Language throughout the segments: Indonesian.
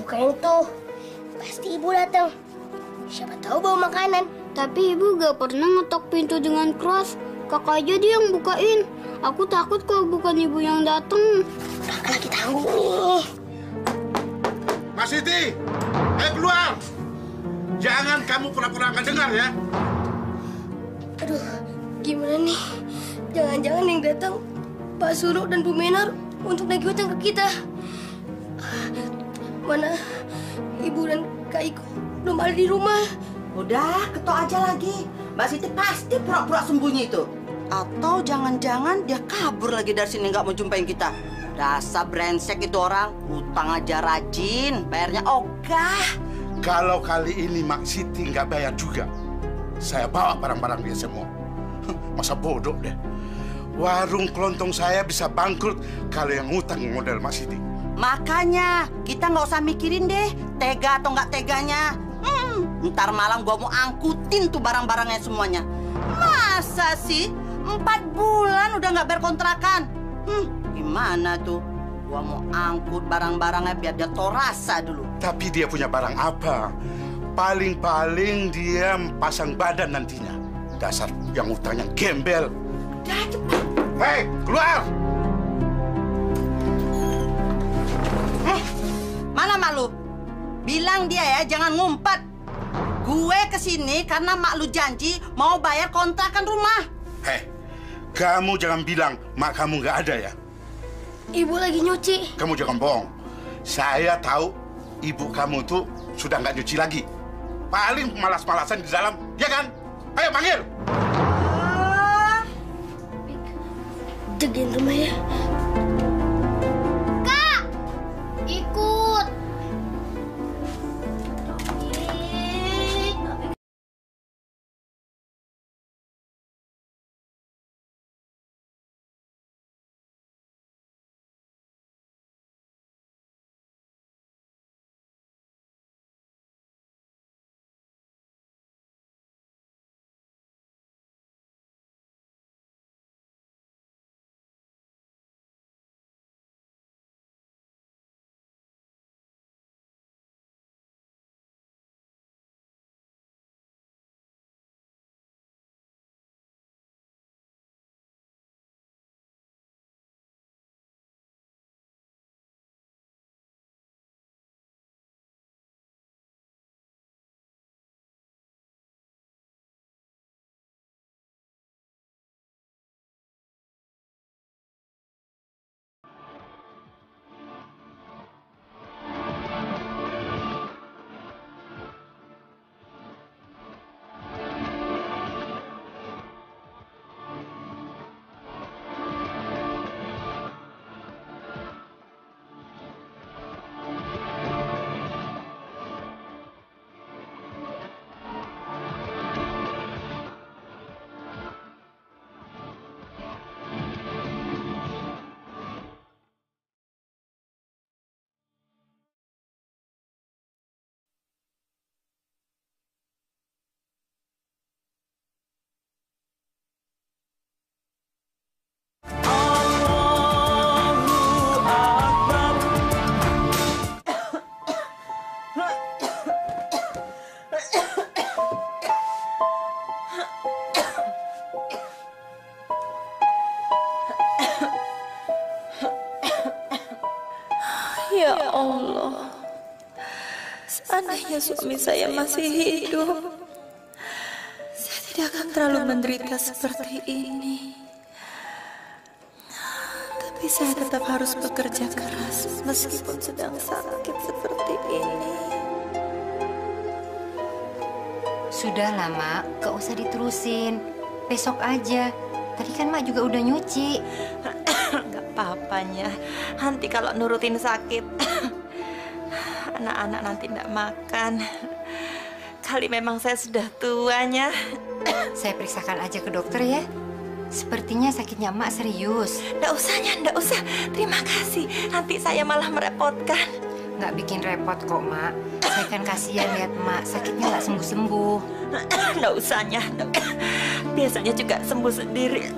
bukain tuh. Pasti ibu datang. Siapa tahu bawa makanan. Tapi ibu gak pernah ngetok pintu dengan keras. Kakak aja dia yang bukain. Aku takut kalau bukan ibu yang datang. Udah lagi tanggung nih. Mas Siti, ayo keluar. Jangan kamu pura-pura nggak dengar ya. Aduh, gimana nih? Jangan-jangan yang datang Pak Suro dan Bu Menar untuk nagih hutang ke kita. Mana Ibu dan Kak Iko belum ada di rumah. Udah, ketok aja lagi. Mbak Siti pasti pura-pura sembunyi itu. Atau jangan-jangan dia kabur lagi dari sini nggak mau jumpain kita. Dasar brengsek itu orang. Utang aja rajin, bayarnya ogah. Kalau kali ini Mak Siti nggak bayar juga, saya bawa barang-barang dia semua. Masa bodoh deh. Warung kelontong saya bisa bangkrut kalau yang ngutang model Mak Siti. Makanya kita nggak usah mikirin deh tega atau nggak teganya. Ntar malam gua mau angkutin tuh barang-barangnya semuanya. Masa sih 4 bulan udah nggak bayar kontrakan? Gimana tuh? Gua mau angkut barang-barangnya biar dia tahu rasa dulu. Tapi dia punya barang apa? Paling-paling dia pasang badan nantinya. Dasar yang utangnya gembel. Udah cepet. Hei, keluar! Mana mak lu? Bilang dia ya jangan ngumpet. Gue kesini karena mak lu janji mau bayar kontrakan rumah. Hei, kamu jangan bilang mak kamu nggak ada ya. Ibu lagi nyuci. Kamu jangan bohong. Saya tahu ibu kamu tuh sudah nggak nyuci lagi. Paling malas-malasan di dalam, ya kan? Ayo panggil. Jagain rumah ya. Kak! Ikut! Ya Allah, seandainya suami saya masih hidup, saya tidak akan terlalu menderita seperti ini. Tapi saya tetap harus bekerja keras meskipun sedang sakit seperti ini. Sudahlah, Mak. Gak usah diterusin. Besok aja. Tadi kan Mak juga udah nyuci. Gak apa-apanya. Nanti kalau nurutin sakit, anak-anak nanti nggak makan. Kali memang saya sudah tuanya. Saya periksakan aja ke dokter ya. Sepertinya sakitnya Mak serius. Nggak usahnya, nggak usah. Terima kasih. Nanti saya malah merepotkan. Nggak bikin repot kok, Mak. Saya kan kasihan lihat Mak sakitnya nggak sembuh-sembuh. Nggak usahnya. Biasanya juga sembuh sendiri.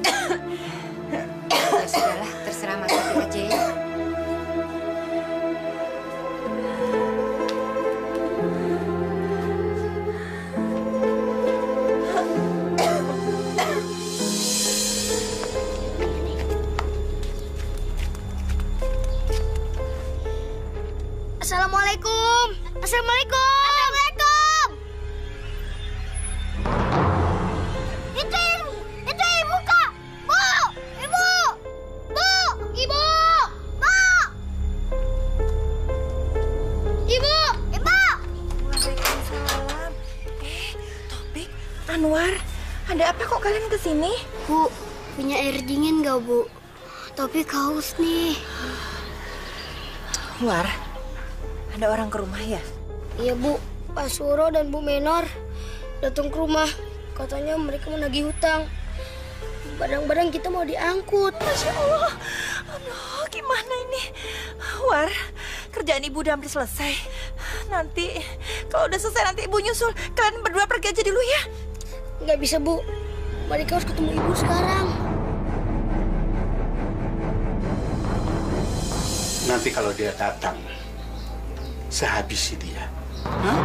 Ya sudahlah, terserah Mas Siti aja ya. Assalamualaikum. Assalamualaikum. Itu ibu Kak. Bu, ibu. Bu, ibu. Bu. Ibu. Waalaikumsalam. Topik, Anwar, ada apa kok kalian kesini? Bu, punya air dingin nggak, Bu? Topik haus nih. War, ada orang ke rumah ya? Iya, Bu. Pak Suro dan Bu Menor datang ke rumah. Katanya mereka mau nagih hutang. Barang-barang kita mau diangkut. Masya Allah. Aduh, gimana ini? War, kerjaan ibu udah hampir selesai. Nanti, kalau udah selesai nanti ibu nyusul. Kalian berdua pergi aja dulu ya. Nggak bisa, Bu. Mereka harus ketemu ibu sekarang. Nanti kalau dia datang, saya habisi dia. Hah?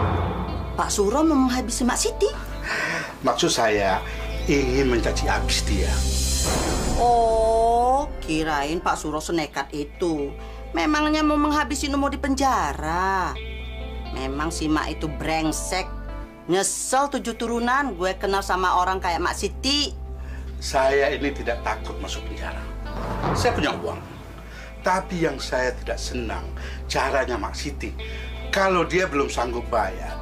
Pak Suro mau menghabisi Mak Siti? Maksud saya ingin mencaci habis dia. Oh, kirain Pak Suro senekat itu. Memangnya mau menghabisi mau di penjara. Memang si Mak itu brengsek. Nyesel 7 turunan gue kenal sama orang kayak Mak Siti. Saya ini tidak takut masuk penjara. Saya punya uang. Tapi yang saya tidak senang caranya Mak Siti. Kalau dia belum sanggup bayar,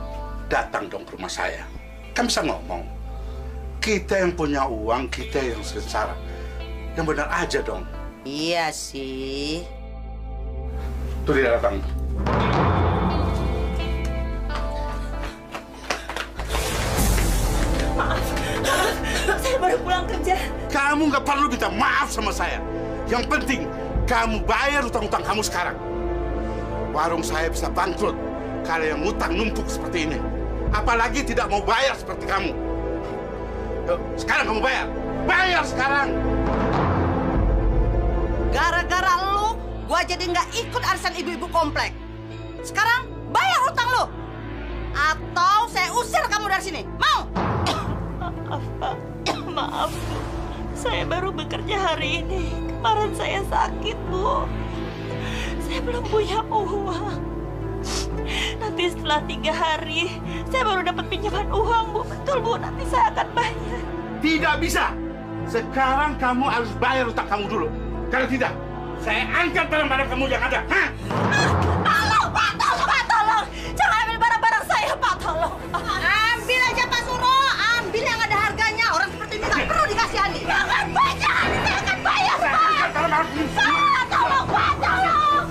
datang dong ke rumah saya. Kan bisa ngomong. Kita yang punya uang, kita yang sengsara. Yang benar aja dong. Iya sih. Tuh dia datang. Saya baru pulang kerja. Kamu nggak perlu minta maaf sama saya. Yang penting, kamu bayar utang-utang kamu sekarang. Warung saya bisa bangkrut kalau yang utang numpuk seperti ini. Apalagi tidak mau bayar seperti kamu. Yuk, sekarang kamu bayar. Bayar sekarang. Gara-gara lu, gua jadi nggak ikut arisan ibu-ibu komplek. Sekarang bayar utang lu. Atau saya usir kamu dari sini. Mau? Maaf, Pak. Maaf, Bu. Saya baru bekerja hari ini. Kemarin saya sakit, Bu. Saya belum punya uang. Nanti setelah 3 hari, saya baru dapat pinjaman uang, Bu. Betul, Bu. Nanti saya akan bayar. Tidak bisa. Sekarang kamu harus bayar utang kamu dulu. Kalau tidak, saya angkat barang-barang kamu yang ada. Hah? Tolong, Pak. Tolong, Pak. Tolong. Jangan ambil barang-barang saya, Pak. Tolong. Ambil aja Pak Suro. Ambil yang ada harganya. Orang seperti ini nggak perlu dikasihani. Jangan, Pak. Jangan. Saya akan bayar, Saya Pak. angkat barang-barang kamu. Pak, tolong, Pak. Tolong.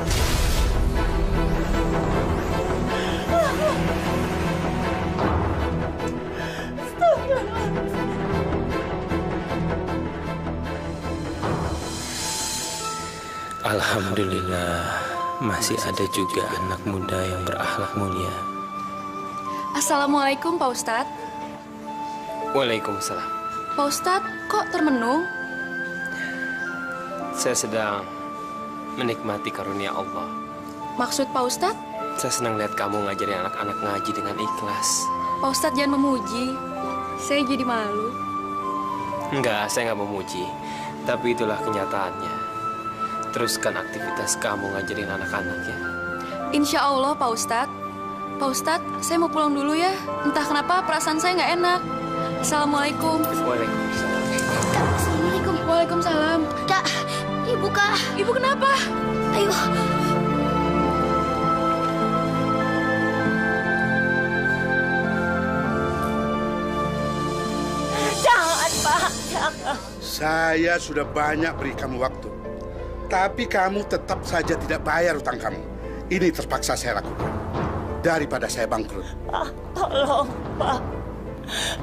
Alhamdulillah, masih ada juga anak muda yang berakhlak mulia. Assalamualaikum Pak Ustadz. Waalaikumsalam. Pak Ustadz, kok termenung? Saya sedang menikmati karunia Allah. Maksud Pak Ustadz? Saya senang lihat kamu ngajari anak-anak ngaji dengan ikhlas. Pak Ustadz jangan memuji. Saya jadi malu. Enggak, saya nggak memuji. Tapi itulah kenyataannya. Teruskan aktivitas kamu ngajarin anak-anak ya. Insya Allah Pak Ustadz. Pak Ustadz, saya mau pulang dulu ya. Entah kenapa perasaan saya nggak enak. Assalamualaikum. Waalaikumsalam. Assalamualaikum. Waalaikumsalam. Kak, ibu Kak. Ibu kenapa? Ayo. Jangan, Pak. Jangan. Saya sudah banyak beri kamu waktu. Tapi kamu tetap saja tidak bayar utang kamu. Ini terpaksa saya lakukan. Daripada saya bangkrut. Pak, tolong, Pak.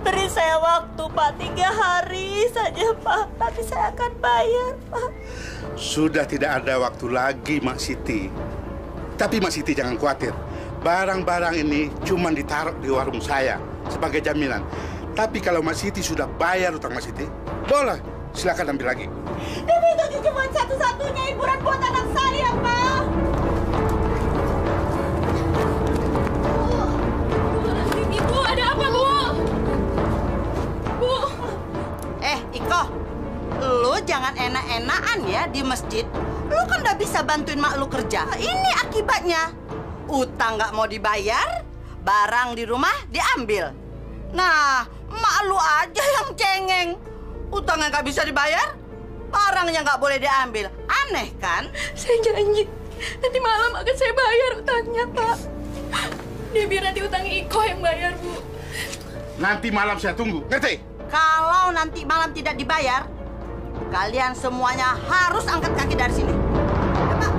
Beri saya waktu, Pak. 3 hari saja, Pak. Nanti saya akan bayar, Pak. Sudah tidak ada waktu lagi, Mak Siti. Tapi Mak Siti jangan khawatir. Barang-barang ini cuma ditaruh di warung saya sebagai jaminan. Tapi kalau Mak Siti sudah bayar utang Mak Siti, boleh, silakan ambil lagi. Tapi itu cuma satu-satunya hiburan buat anak saya, Pak. Ibu, ada apa, Bu? Bu. Iko, lu jangan enak-enakan ya di masjid. Lu kan udah bisa bantuin mak lu kerja. Ini akibatnya. Utang nggak mau dibayar, barang di rumah diambil. Nah, emak lu aja yang cengeng. Utangnya nggak bisa dibayar, barangnya nggak boleh diambil. Aneh kan? Saya janji, nanti malam akan saya bayar utangnya, Pak. Dia biar nanti utangnya Iko yang bayar, Bu. Nanti malam saya tunggu, ngerti? Kalau nanti malam tidak dibayar, kalian semuanya harus angkat kaki dari sini. Cepat.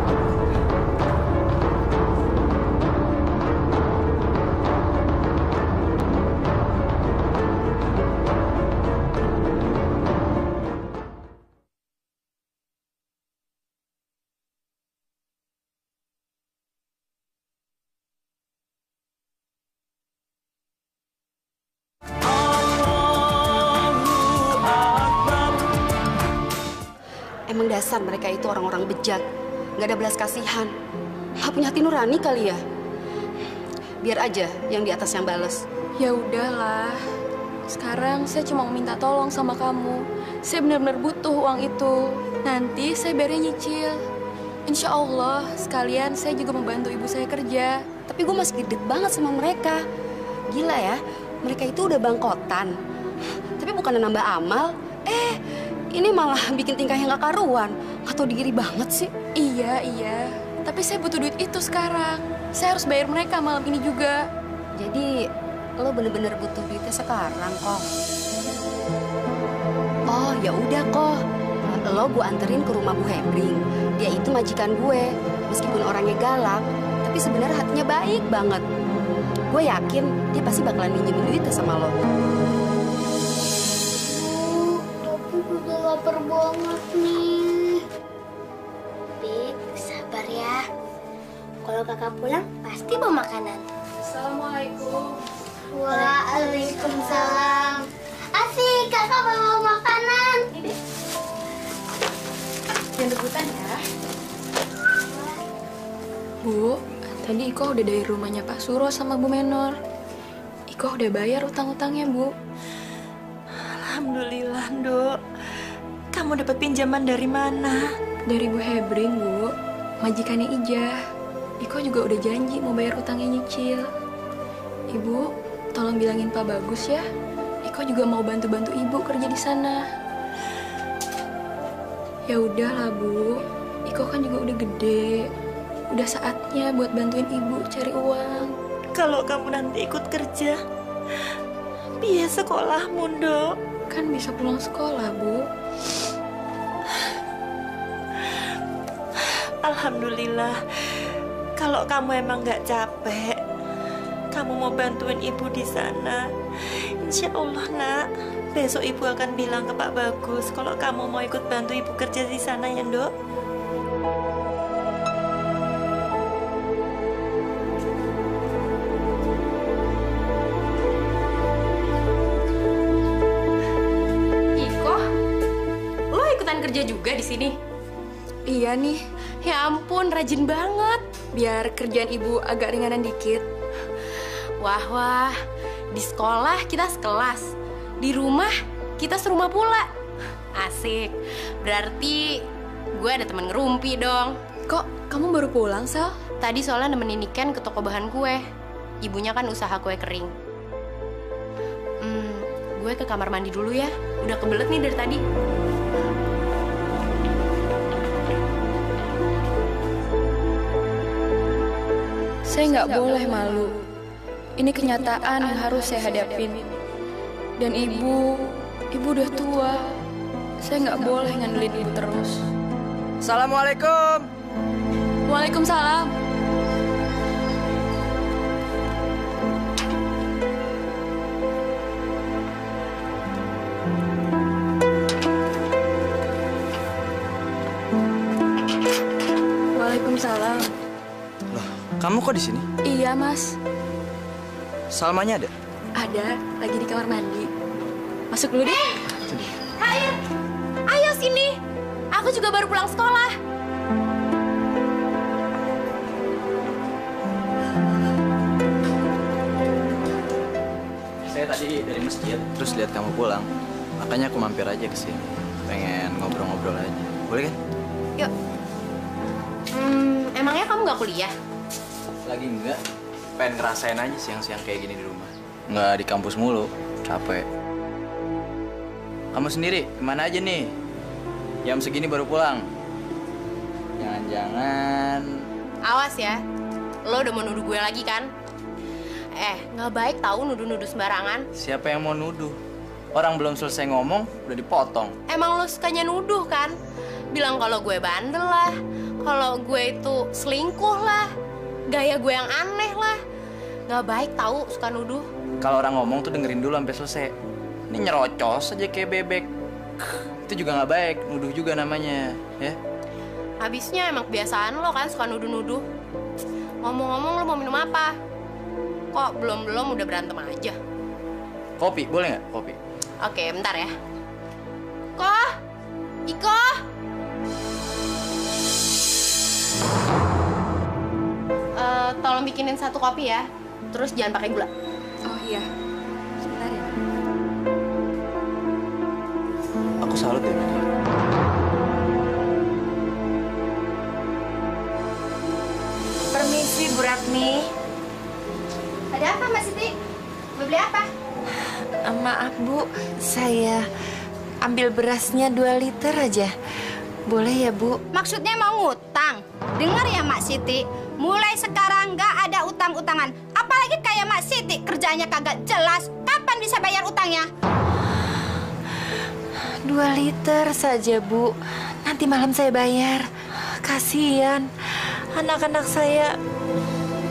Emang dasar mereka itu orang-orang bejat, nggak ada belas kasihan. Nggak punya hati nurani kali ya. Biar aja yang di atas yang bales. Ya udahlah. Sekarang saya cuma mau minta tolong sama kamu. Saya benar-benar butuh uang itu. Nanti saya bayarnya nyicil. Insya Allah sekalian saya juga membantu ibu saya kerja. Tapi gue masih gede banget sama mereka. Gila ya, mereka itu udah bangkotan. Tapi bukan nambah amal. Ini malah bikin tingkah yang gak karuan. Gak tau diri banget sih. Iya. Tapi saya butuh duit itu sekarang. Saya harus bayar mereka malam ini juga. Jadi lo bener-bener butuh duitnya sekarang kok. Oh ya udah kok. Lo gue anterin ke rumah Bu Hebring. Dia itu majikan gue. Meskipun orangnya galak, tapi sebenarnya hatinya baik banget. Gue yakin dia pasti bakalan minjemin duitnya sama lo. Lapar banget nih. Bik, sabar ya. Kalau kakak pulang, pasti bawa makanan. Assalamualaikum. Waalaikumsalam. Asik, kakak bawa makanan. Ini. Jangan rebutan ya. Bu, tadi Iko udah dari rumahnya Pak Suro sama Bu Menor. Iko udah bayar utang-utangnya, Bu. Alhamdulillah, Nduk. Kamu dapat pinjaman dari mana? Dari Bu Hebring, Bu. Majikannya Ijah. Iko juga udah janji mau bayar utangnya nyicil. Ibu, tolong bilangin Pak Bagus ya. Iko juga mau bantu-bantu Ibu kerja di sana. Ya udahlah, Bu. Iko kan juga udah gede. Udah saatnya buat bantuin Ibu cari uang. Kalau kamu nanti ikut kerja, biaya sekolahmu, Nduk. Kan bisa pulang sekolah, Bu. Alhamdulillah, kalau kamu emang nggak capek, kamu mau bantuin ibu di sana, insya Allah nak, besok ibu akan bilang ke Pak Bagus kalau kamu mau ikut bantu ibu kerja di sana ya, Nduk. Iko, lo ikutan kerja juga di sini? Iya nih. Ya ampun, rajin banget. Biar kerjaan Ibu agak ringanan dikit. Wah, di sekolah kita sekelas. Di rumah kita serumah pula. Asik. Berarti gue ada temen ngerumpi dong. Kok kamu baru pulang, Sal? Tadi soalnya nemenin Niken ke toko bahan kue. Ibunya kan usaha kue kering. Gue ke kamar mandi dulu ya. Udah kebelet nih dari tadi. Saya nggak boleh malu. Ini kenyataan yang harus saya hadapin. Dan ibu udah tua. Saya nggak boleh ngandelin ibu terus. Assalamualaikum. Waalaikumsalam. Waalaikumsalam. Loh, kamu kok di sini? Iya, Mas. Salmanya ada? Ada, lagi di kamar mandi. Masuk dulu deh. Hair, ayo sini. Aku juga baru pulang sekolah. Saya tadi dari masjid, terus lihat kamu pulang. Makanya aku mampir aja ke sini. Pengen ngobrol-ngobrol aja. Boleh kan? Yuk. Emangnya kamu nggak kuliah? Lagi enggak. Pengen ngerasain aja siang-siang kayak gini di rumah. Nggak di kampus mulu. Capek. Kamu sendiri kemana aja nih? Jam segini baru pulang. Jangan-jangan... Awas ya, lo udah mau nuduh gue lagi kan? Nggak baik tahu nuduh-nuduh sembarangan. Siapa yang mau nuduh? Orang belum selesai ngomong, udah dipotong. Emang lo sukanya nuduh kan? Bilang kalau gue bandel lah, kalau gue itu selingkuh lah, gaya gue yang aneh lah. Nggak baik tahu suka nuduh. Kalau orang ngomong tuh dengerin dulu sampai selesai. Ini nyerocos aja kayak bebek. Itu juga nggak baik, nuduh juga namanya, ya. Habisnya emang kebiasaan lo kan suka nuduh-nuduh. Ngomong-ngomong lo mau minum apa? Kok belum-belum udah berantem aja? Kopi, boleh nggak? Kopi. Oke, bentar ya. Koh? Iko? Tolong bikinin 1 kopi ya. Terus jangan pakai gula. Oh iya. Sebentar ya. Aku salut ya, Medi. Permisi, Bu Ratmi. Ada apa, Mbak Siti? Mau beli apa? Maaf, Bu. Saya ambil berasnya 2 liter aja. Boleh ya, Bu? Maksudnya mau ngutang? Dengar ya, Mak Siti. Mulai sekarang nggak ada utang-utangan. Apalagi kayak Mak Siti, kerjanya kagak jelas. Kapan bisa bayar utangnya? 2 liter saja, Bu. Nanti malam saya bayar. Kasihan. Anak-anak saya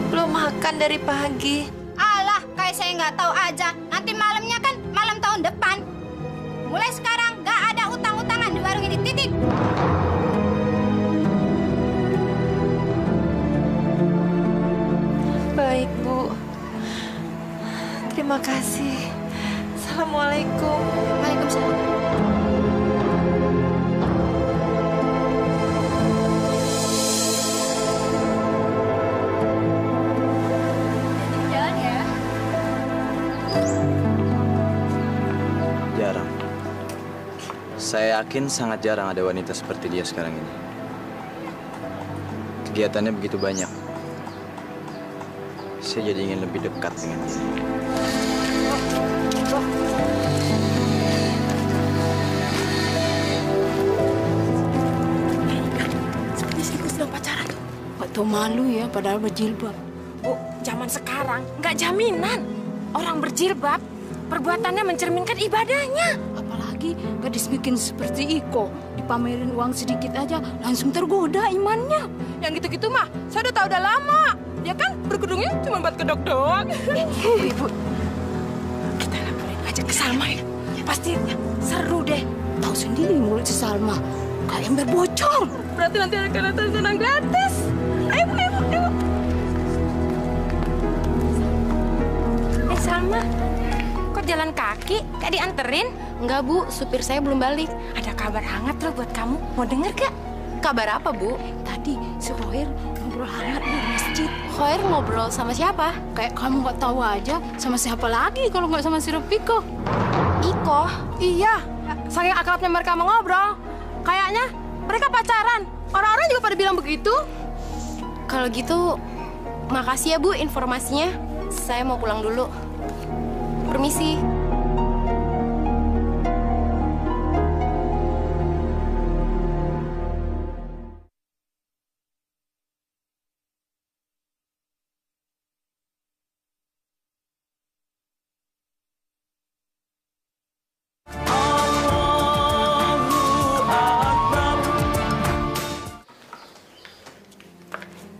belum makan dari pagi. Alah, kayak saya nggak tahu aja. Nanti malamnya kan malam tahun depan. Mulai sekarang nggak ada utang-utangan di warung ini, titik. Baik, Bu. Terima kasih. Assalamualaikum. Waalaikumsalam. Jalan ya. Jarang. Saya yakin sangat jarang ada wanita seperti dia sekarang ini. Kegiatannya begitu banyak. Saya jadi ingin lebih dekat dengan dia. Seperti Siko sedang pacaran tuh. Gak tau malu ya, padahal berjilbab. Bu, zaman sekarang nggak jaminan. Orang berjilbab, perbuatannya mencerminkan ibadahnya. Apalagi gadis bikin seperti Iko. Dipamerin uang sedikit aja, langsung tergoda imannya. Yang gitu-gitu mah, saya udah tahu udah lama. Ya kan, berkerudungnya cuma buat kedok doang. Ibu, kita laporin aja ke Salma ya. Pasti seru deh. Tahu sendiri mulut si Salma, kayak ember bocor. Berarti nanti ada kelihatan senang gratis. Ayo, ayo, ayo. Salma, kok jalan kaki? Kayak dianterin? Enggak, Bu. Supir saya belum balik. Ada kabar hangat loh buat kamu. Mau denger gak? Kabar apa, Bu? Tadi si Khoir ngobrol hangat di masjid. Khoir ngobrol sama siapa? Kayak kamu nggak tahu aja sama siapa lagi kalau nggak sama si Rafiko. Iko? Iya, saking akrabnya mereka mau ngobrol. Kayaknya mereka pacaran. Orang-orang juga pada bilang begitu. Kalau gitu, makasih ya, Bu, informasinya. Saya mau pulang dulu. Permisi.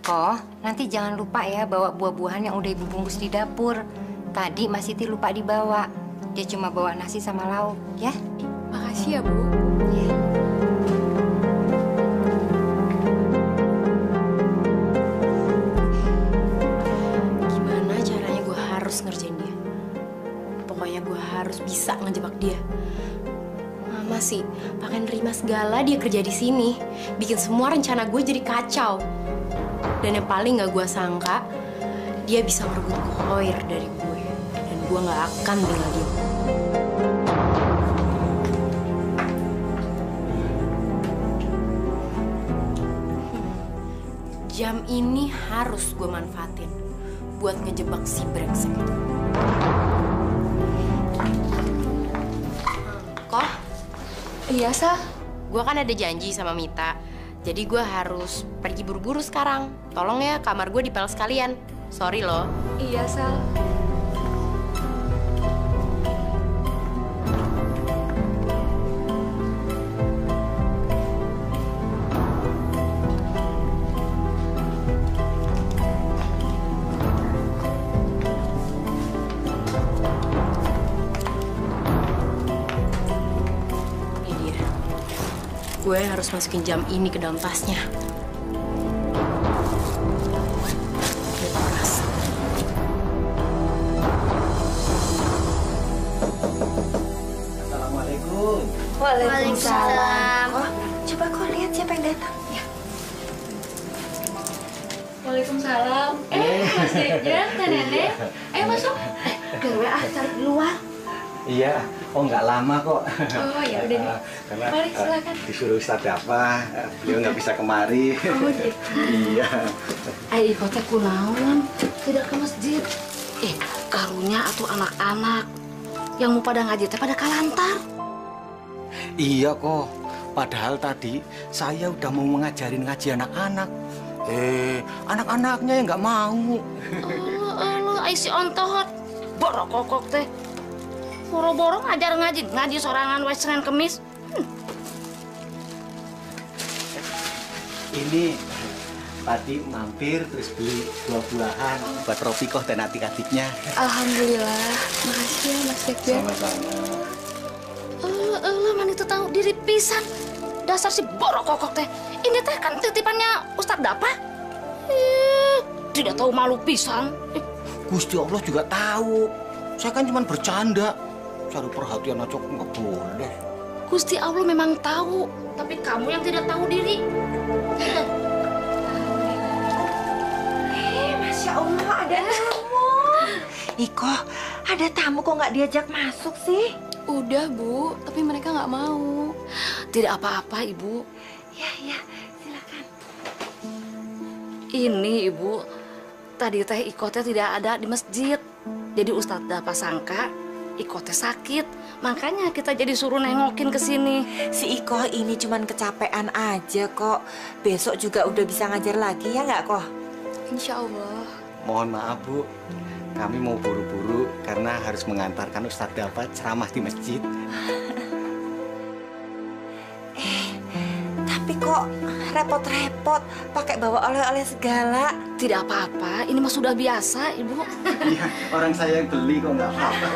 Oh, nanti jangan lupa ya bawa buah-buahan yang udah ibu bungkus di dapur. Tadi Mas Siti lupa dibawa. Dia cuma bawa nasi sama lauk, ya? Makasih ya, Bu. Ya. Gimana caranya gue harus ngerjain dia? Pokoknya gue harus bisa ngejebak dia. Mama sih, pakai nerima segala dia kerja di sini. Bikin semua rencana gue jadi kacau. Dan yang paling gak gue sangka, dia bisa merebut Khoir dari gue. Dan gue gak akan tinggal diam. Jam ini harus gue manfaatin buat ngejebak si brengsek itu. Kok? Iya, Sal. Gue kan ada janji sama Mita. Jadi gue harus pergi buru-buru sekarang. Tolong ya, kamar gue dipel sekalian. Sorry loh. Iya, Sal. Gue harus masukin jam ini ke dalam tasnya. Assalamualaikum. Waalaikumsalam. Coba kau lihat siapa yang datang. Ya. Waalaikumsalam. Mas Dejan, Teh Nenek. Ayo masuk. Dewe cari di luar. Iya, nggak lama kok. Oh ya udah nih. Karena Mari silakan. disuruh Ustadz apa, beliau nggak bisa kemari. Oh gitu. Iya. Ayo ikut kunaon, tidak ke masjid. Karunya atau anak-anak yang mau pada ngaji teh pada kalantar. Iya kok. Padahal tadi saya udah mau mengajarin ngaji anak-anak. Anak-anaknya yang nggak mau. Lu si ontohot, borok kokok teh. Boro-boro ngajar ngaji sorangan wes Senin Kemis. Ini tadi mampir terus beli buah-buahan buat Ropikoh dan adik-adiknya. Alhamdulillah. Makasih ya, Mas Dejan. Sama-sama. Man itu tahu diri pisan. Dasar si borok kokok teh. Ini teh kan titipannya Ustadz Dapa. Tidak tahu malu pisan. Gusti Allah juga tahu. Saya kan cuma bercanda. Cari perhatian aja nggak boleh. Gusti Allah memang tahu, tapi kamu yang tidak tahu diri. Masya Allah, ada tamu. Iko, ada tamu kok nggak diajak masuk sih? Udah, Bu, tapi mereka nggak mau. Tidak apa-apa, Ibu. Ya, silakan. Ini, Ibu, tadi teh Iko teh tidak ada di masjid. Jadi Ustadz Dapa sangka Iko teh sakit, makanya kita jadi suruh nengokin ke sini. Si Iko ini cuman kecapean aja kok. Besok juga udah bisa ngajar lagi ya nggak kok? Insya Allah. Mohon maaf Bu, kami mau buru-buru karena harus mengantarkan Ustadz Dapa ceramah di masjid. Tapi kok repot-repot pakai bawa oleh-oleh segala. Tidak apa-apa, ini mah sudah biasa, Ibu. Iya, orang saya yang beli kok nggak apa-apa.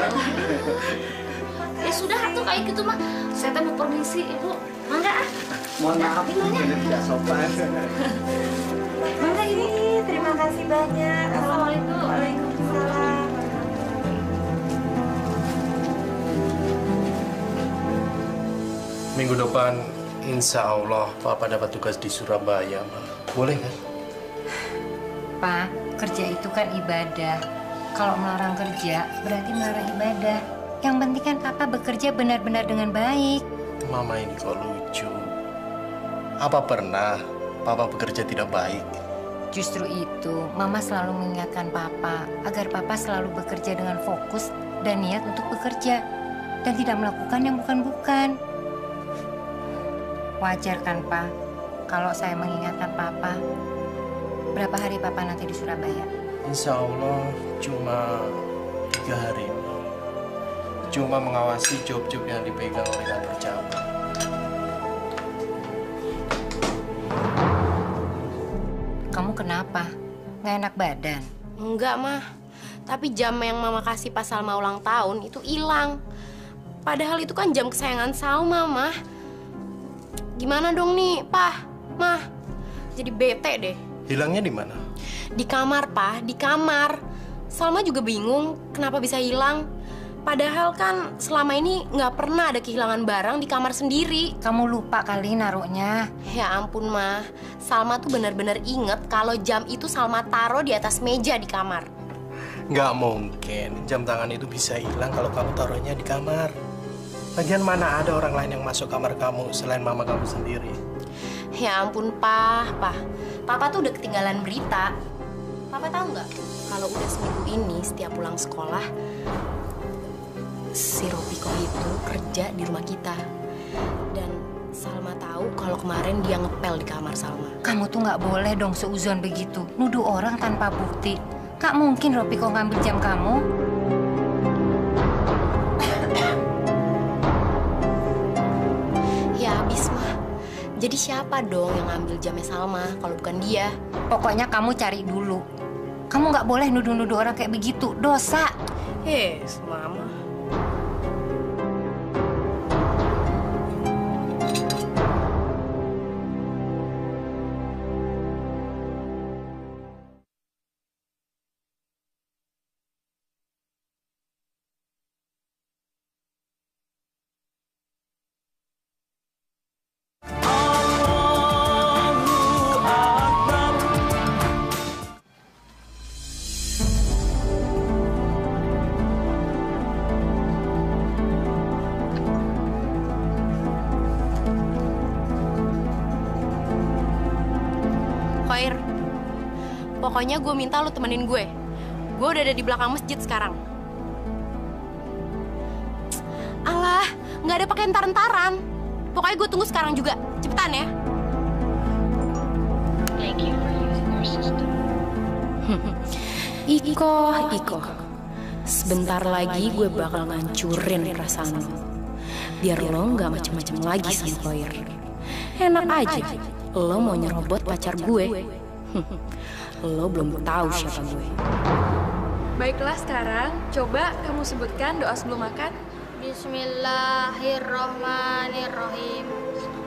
Ya sudah, tuh kayak gitu mah. Saya teh mau permisi, Ibu. Mangga ah. Mohon maaf, ini tidak sopan. Mangga ini, terima kasih banyak. Assalamualaikum. Waalaikumsalam. Minggu depan, insya Allah Papa dapat tugas di Surabaya, Ma. Boleh kan? Pak, kerja itu kan ibadah. Kalau melarang kerja, berarti melarang ibadah. Yang penting kan Papa bekerja benar-benar dengan baik. Mama ini kok lucu. Apa pernah Papa bekerja tidak baik? Justru itu, Mama selalu mengingatkan Papa agar Papa selalu bekerja dengan fokus dan niat untuk bekerja. Dan tidak melakukan yang bukan-bukan. Wajar kan, Pak? Kalau saya mengingatkan Papa. Berapa hari Papa nanti di Surabaya? Insya Allah cuma 3 hari. Cuma mengawasi job-job yang dipegang oleh kantor cabang. Kamu kenapa? Nggak enak badan? Enggak, Mah. Tapi jam yang Mama kasih pas Salma ulang tahun itu hilang. Padahal itu kan jam kesayangan Salma, Mah. Gimana dong nih, Pah? Mah, jadi bete deh. Hilangnya di mana? Di kamar, Pah. Di kamar. Salma juga bingung kenapa bisa hilang. Padahal kan selama ini nggak pernah ada kehilangan barang di kamar sendiri. Kamu lupa kali naruhnya. Ya ampun, Mah. Salma tuh benar-benar inget kalau jam itu Salma taruh di atas meja di kamar. Nggak mungkin jam tangan itu bisa hilang kalau kamu taruhnya di kamar. Lagian mana ada orang lain yang masuk kamar kamu selain mama kamu sendiri? Ya ampun, Papa tuh udah ketinggalan berita. Papa tahu nggak? Kalau udah seminggu ini setiap pulang sekolah, si Ropiko itu kerja di rumah kita. Dan Salma tahu kalau kemarin dia ngepel di kamar Salma. Kamu tuh nggak boleh dong seuzon begitu. Nuduh orang tanpa bukti. Nggak mungkin Ropiko ngambil jam kamu. Ya habis mah. Jadi siapa dong yang ngambil jamnya Salma kalau bukan dia? Pokoknya kamu cari dulu. Kamu nggak boleh nuduh-nuduh orang kayak begitu. Dosa. Mama. Pokoknya gue minta lu temenin gue. Gue udah ada di belakang masjid sekarang. Alah, nggak ada pakai entar-entaran. Pokoknya gue tunggu sekarang juga. Cepetan ya. Iko. Sebentar lagi gue bakal ngancurin perasaan lo. Biar lo nggak macem-macem lagi sama Koir. Enak aja. Lo mau nyerobot pacar gue. Lo belum tahu siapa gue. Baiklah sekarang, coba kamu sebutkan doa sebelum makan. Bismillahirrahmanirrahim.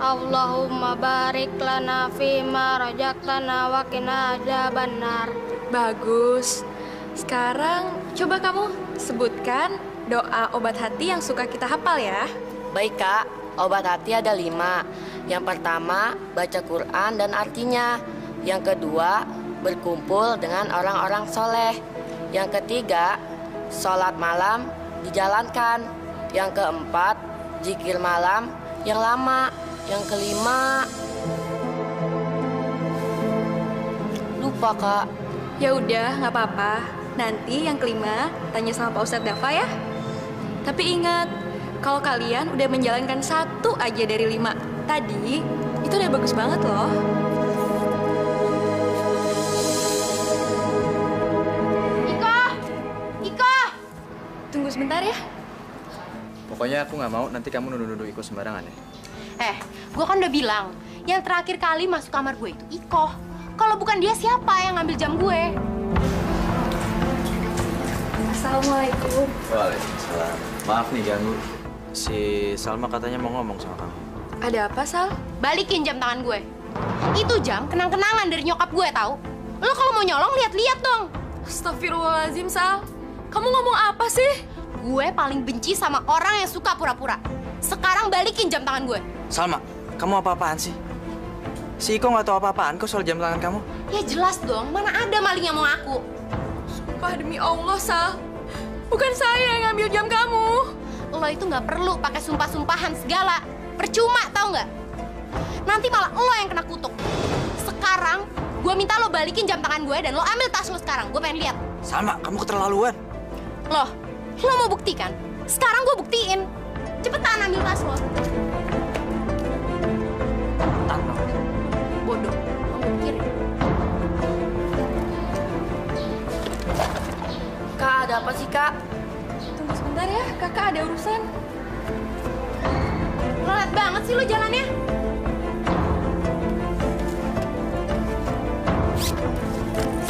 Allahumma barik lana fima razaqtana wa qina adzabannar. Bagus. Sekarang coba kamu sebutkan doa obat hati yang suka kita hafal ya. Baik Kak, obat hati ada 5. Yang pertama, baca Quran dan artinya. Yang kedua, berkumpul dengan orang-orang soleh. Yang ketiga, sholat malam dijalankan. Yang keempat, zikir malam yang lama. Yang kelima, lupa Kak. Ya udah, nggak apa-apa. Nanti yang kelima tanya sama Pak Ustadz Dafa ya. Tapi ingat, kalau kalian udah menjalankan 1 aja dari 5 tadi, itu udah bagus banget loh. Tunggu sebentar ya. Pokoknya aku nggak mau nanti kamu nuduh-nuduh Iko sembarangan ya. Gue kan udah bilang, yang terakhir kali masuk kamar gue itu Iko. Kalau bukan dia, siapa yang ngambil jam gue? Assalamualaikum. Waalaikumsalam. Maaf nih ganggu. Si Salma katanya mau ngomong sama kamu. Ada apa, Sal? Balikin jam tangan gue. Itu jam kenang-kenangan dari nyokap gue, tahu? Lo kalau mau nyolong lihat-lihat dong. Astagfirullahaladzim, Sal. Kamu ngomong apa sih? Gue paling benci sama orang yang suka pura-pura. Sekarang balikin jam tangan gue. Salma, kamu apa-apaan sih? Si Iko nggak tahu apa-apaan kok soal jam tangan kamu. Ya jelas dong, mana ada maling yang mau ngaku. Sumpah demi Allah, Sal. Bukan saya yang ngambil jam kamu. Lo itu nggak perlu pakai sumpah-sumpahan segala. Percuma, tau nggak? Nanti malah lo yang kena kutuk. Sekarang, gue minta lo balikin jam tangan gue dan lo ambil tas lo sekarang. Gue pengen lihat. Salma, kamu keterlaluan. Lo mau buktikan? Sekarang gue buktiin. Cepetan ambil tas lo. Bodoh, lo mikir. Kak, ada apa sih Kak? Tunggu sebentar ya, kakak ada urusan. Lelet banget sih lo jalannya.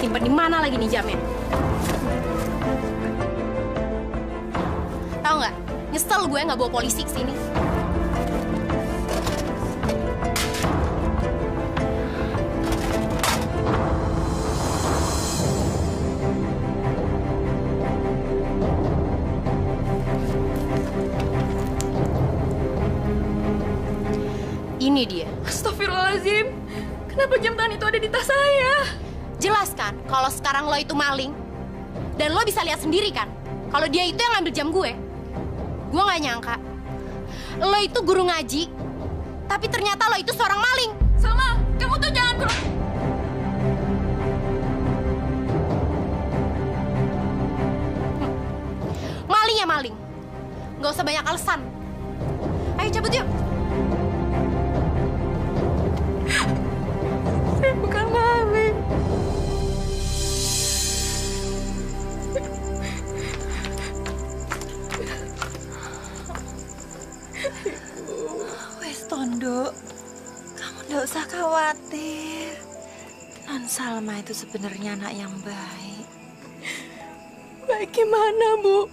Simpen di mana lagi nih jamnya? Tahu nggak? Nyesel gue nggak bawa polisi ke sini. Ini dia. Astagfirullahaladzim. Kenapa jam tangan itu ada di tas saya? Jelas kan kalau sekarang lo itu maling. Dan lo bisa lihat sendiri kan kalau dia itu yang ngambil jam gue. Gue nggak nyangka lo itu guru ngaji, tapi ternyata lo itu seorang maling. Salma, kamu tuh jangan kurang... Maling ya maling. Nggak usah banyak alasan. Ayo cabut yuk. Saya bukan maling. Wes Tondo, kamu nggak usah khawatir. Non Salma itu sebenarnya anak yang baik. Baik gimana, Bu?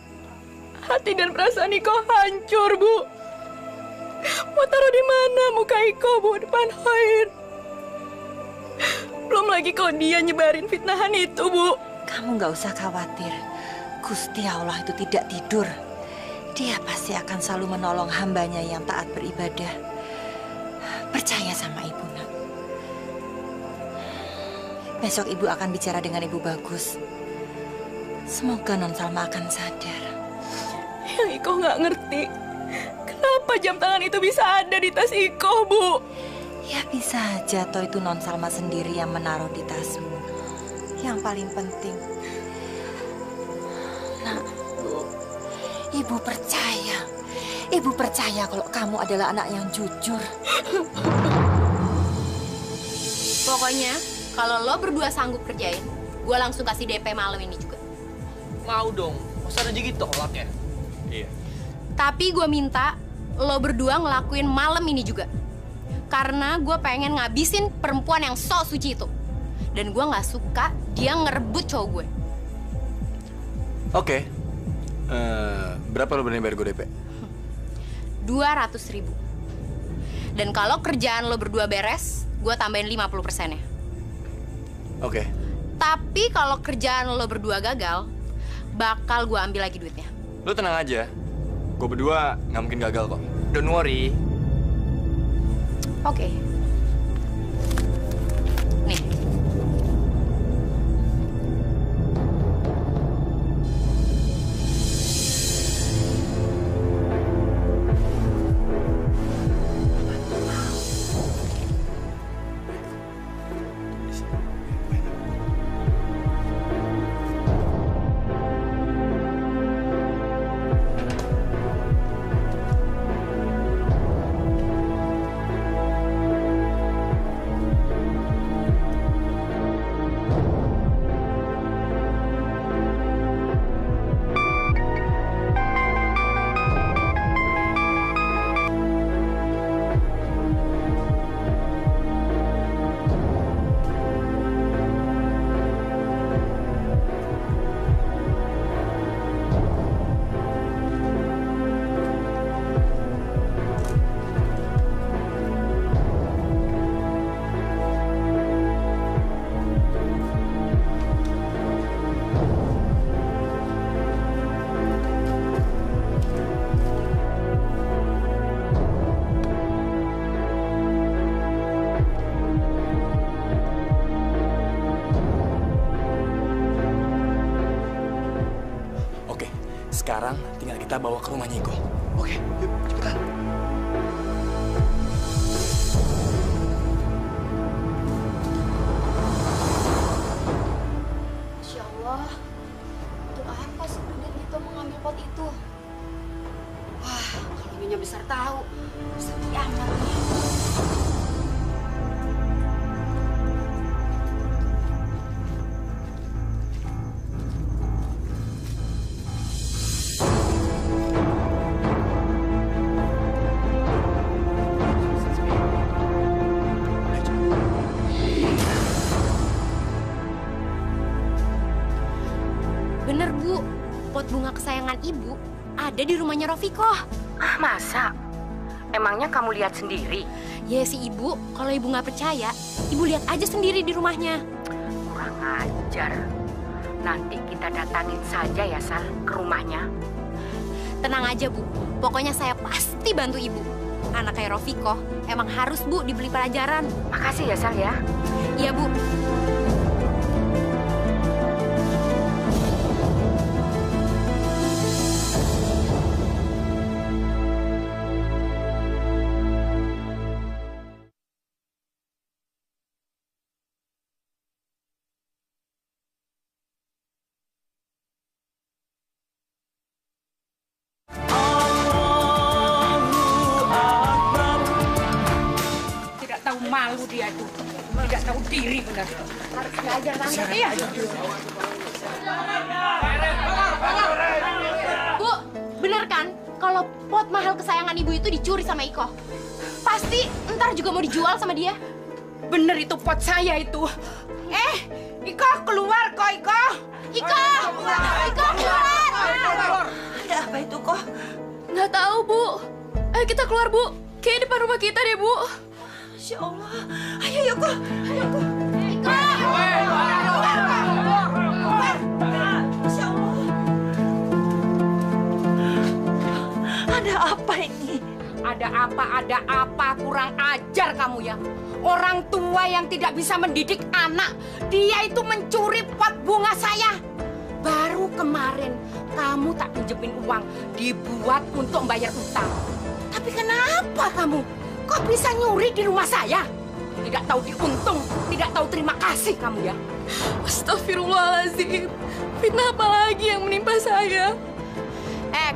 Hati dan perasaan Iko hancur, Bu. Mau taruh di mana muka Iko, Bu? Depan Hoir. Belum lagi kalau dia nyebarin fitnahan itu, Bu. Kamu nggak usah khawatir. Gusti Allah itu tidak tidur. Dia pasti akan selalu menolong hambanya yang taat beribadah. Percaya sama ibu, nak. Besok ibu akan bicara dengan ibu Bagus. Semoga Non Salma akan sadar. Yang Iko nggak ngerti, kenapa jam tangan itu bisa ada di tas Iko, Bu? Ya bisa aja toh itu Non Salma sendiri yang menaruh di tasmu. Yang paling penting, nak, ibu percaya. Ibu percaya kalau kamu adalah anak yang jujur. Pokoknya, kalau lo berdua sanggup kerjain, gue langsung kasih DP malam ini juga. Mau dong, masa ada gitu tolak ya? Iya. Tapi gue minta lo berdua ngelakuin malam ini juga. Karena gue pengen ngabisin perempuan yang sok suci itu. Dan gue gak suka dia ngerebut cowok gue. Oke. Berapa lo berani bayar gue DP? 200.000. Dan kalau kerjaan lo berdua beres, gue tambahin 50%-nya. Oke. Tapi kalau kerjaan lo berdua gagal, bakal gue ambil lagi duitnya. Lo tenang aja. Gue berdua nggak mungkin gagal kok. Don't worry. Oke. Nih. Sekarang tinggal kita bawa ke rumahnya Iko. Oke, yuk cepetan. Masya Allah, untuk apa sebenarnya Dito mengambil pot itu? Wah, kalau Nyonya besar tahu, bisa kiamat nih. Bener, Bu. Pot bunga kesayangan Ibu ada di rumahnya Rofiko. Ah, masa? Emangnya kamu lihat sendiri? Ya si Ibu, kalau Ibu nggak percaya, Ibu lihat aja sendiri di rumahnya. Kurang ajar. Nanti kita datangin saja ya, Sal, ke rumahnya. Tenang aja, Bu. Pokoknya saya pasti bantu Ibu. Anak kayak Rofiko emang harus, Bu, dibeli pelajaran. Makasih ya, Sal, ya. Iya, Bu. diri benar. Harus belajar tante. Iya. Bu, benar kan kalau pot mahal kesayangan ibu itu dicuri sama Iko? Pasti ntar juga mau dijual sama dia. Bener itu pot saya itu. Iko keluar kok, Iko. Iko keluar. Ada apa itu kok? Nggak tahu, Bu. Ayo kita keluar, Bu. Kayak depan rumah kita deh, Bu. Masya Allah. Ayo kok. Ayo kok. Iko. Masya Allah. Ada apa ini? Ada apa, kurang ajar kamu ya. Orang tua yang tidak bisa mendidik anak, dia itu mencuri pot bunga saya. Baru kemarin kamu tak pinjemin uang, dibuat untuk membayar utang. Tapi kenapa kamu? Kok bisa nyuri di rumah saya? Tidak tahu diuntung, tidak tahu terima kasih kamu ya. Astagfirullahaladzim. Fitnah apa lagi yang menimpa saya?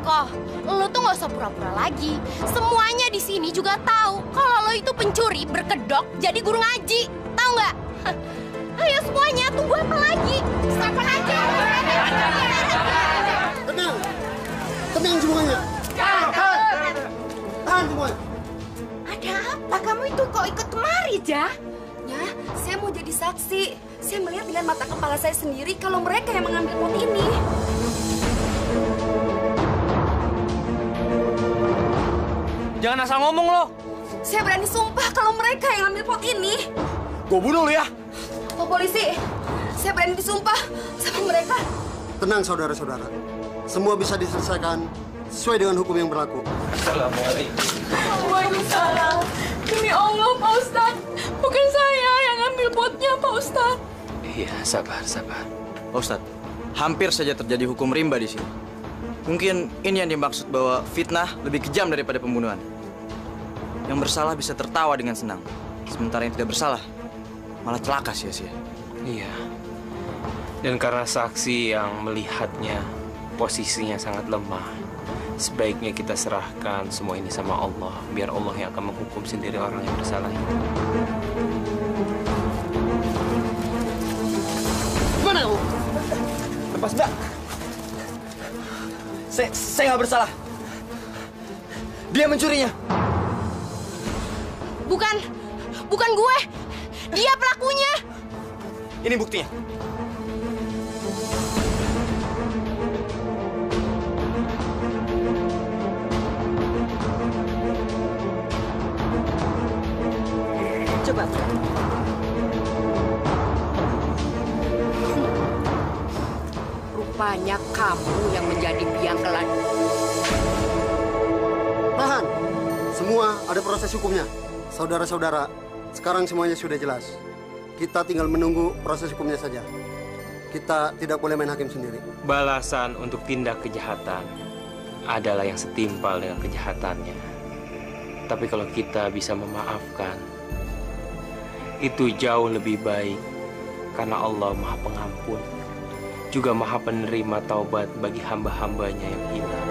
Kok, lo tuh nggak usah pura-pura lagi. Semuanya di sini juga tahu kalau lo itu pencuri berkedok jadi guru ngaji. Tahu nggak? Ayo semuanya, tunggu apa lagi? Siapa aja? Tenang, tenang semuanya. Tahan semuanya. Ada apa? Kamu itu kok ikut kemari, Jah? Ya, saya mau jadi saksi. Saya melihat dengan mata kepala saya sendiri kalau mereka yang mengambil pot ini. Jangan asal ngomong lo. Saya berani sumpah kalau mereka yang ambil pot ini. Gue bunuh lo ya. Pak polisi, saya berani disumpah sama mereka. Tenang saudara-saudara. Semua bisa diselesaikan sesuai dengan hukum yang berlaku. Assalamualaikum. Waalaikumsalam. Demi Allah, Pak Ustadz. Bukan saya yang ambil potnya, Pak Ustadz. Iya, sabar. Pak Ustadz, hampir saja terjadi hukum rimba di sini. Mungkin ini yang dimaksud bahwa fitnah lebih kejam daripada pembunuhan. Yang bersalah bisa tertawa dengan senang, sementara yang tidak bersalah malah celaka sia-sia. Iya. Dan karena saksi yang melihatnya posisinya sangat lemah, sebaiknya kita serahkan semua ini sama Allah, biar Allah yang akan menghukum sendiri orang yang bersalah itu. Gimana kamu? Lepas, Mbak. Saya nggak bersalah. Dia mencurinya. Bukan gue. Dia pelakunya. Ini buktinya. Coba. Rupanya kamu yang menjadi biang keladi. Tahan. Semua ada proses hukumnya. Saudara-saudara, sekarang semuanya sudah jelas. Kita tinggal menunggu proses hukumnya saja. Kita tidak boleh main hakim sendiri. Balasan untuk tindak kejahatan adalah yang setimpal dengan kejahatannya. Tapi kalau kita bisa memaafkan, itu jauh lebih baik. Karena Allah Maha Pengampun, juga Maha Penerima taubat bagi hamba-hambanya yang hilang.